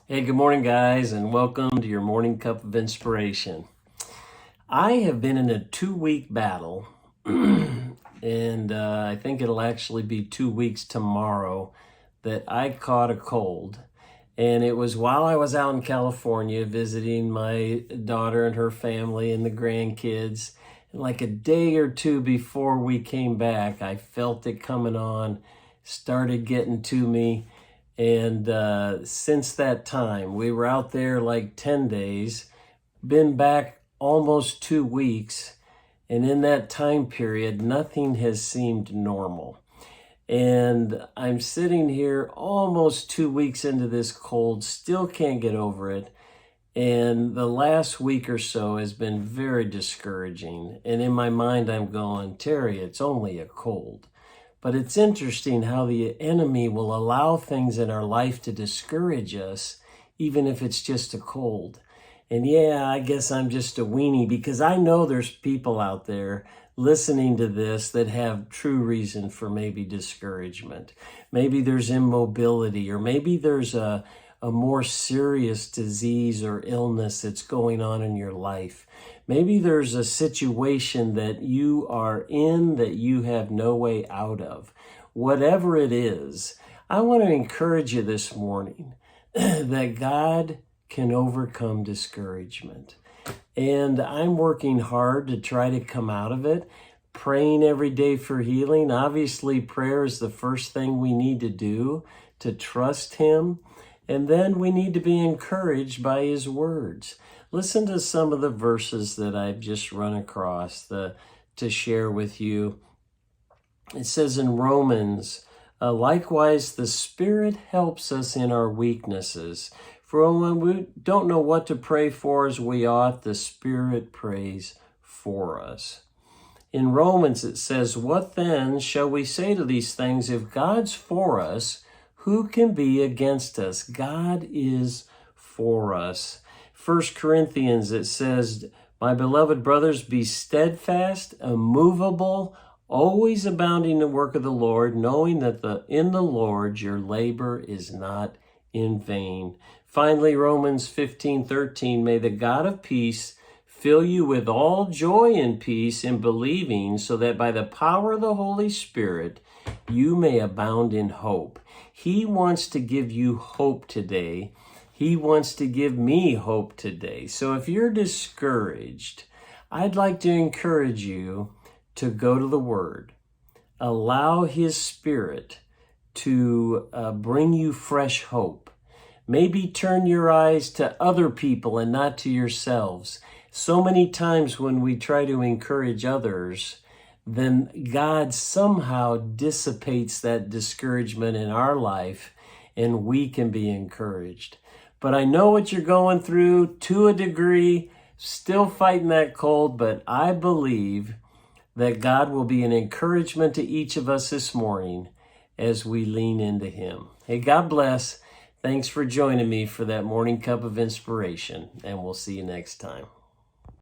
Hey, good morning, guys, and welcome to your morning cup of inspiration. I have been in a 2-week battle, and I think it'll actually be 2 weeks tomorrow that I caught a cold. And it was while I was out in California visiting my daughter and her family and the grandkids. And like a day or two before we came back, I felt it coming on, started getting to me. And since that time, we were out there like 10 days, been back almost 2 weeks. And in that time period, nothing has seemed normal. And I'm sitting here almost 2 weeks into this cold, still can't get over it. And the last week or so has been very discouraging. And in my mind, I'm going, Terry, it's only a cold. But it's interesting how the enemy will allow things in our life to discourage us, even if it's just a cold. And yeah, I guess I'm just a weenie because I know there's people out there listening to this that have true reason for maybe discouragement. Maybe there's immobility, or maybe there's a more serious disease or illness that's going on in your life. Maybe there's a situation that you are in that you have no way out of. Whatever it is, I want to encourage you this morning that God can overcome discouragement. And I'm working hard to try to come out of it, praying every day for healing. Obviously, prayer is the first thing we need to do to trust Him. And then we need to be encouraged by His words. Listen to some of the verses that I've just run across to share with you. It says in Romans, likewise, the Spirit helps us in our weaknesses. For when we don't know what to pray for as we ought, the Spirit prays for us. In Romans, it says, what then shall we say to these things? If God's for us, who can be against us? God is for us. 1 Corinthians, it says, my beloved brothers, be steadfast, immovable, always abounding in the work of the Lord, knowing that in the Lord your labor is not in vain. Finally, Romans 15:13, may the God of peace fill you with all joy and peace in believing, so that by the power of the Holy Spirit you may abound in hope. He wants to give you hope today. He wants to give me hope today. So if you're discouraged, I'd like to encourage you to go to the Word. Allow His Spirit to bring you fresh hope. Maybe turn your eyes to other people and not to yourselves. So many times when we try to encourage others, then God somehow dissipates that discouragement in our life and we can be encouraged. But I know what you're going through to a degree, still fighting that cold, but I believe that God will be an encouragement to each of us this morning as we lean into Him. Hey, God bless. Thanks for joining me for that morning cup of inspiration, and we'll see you next time.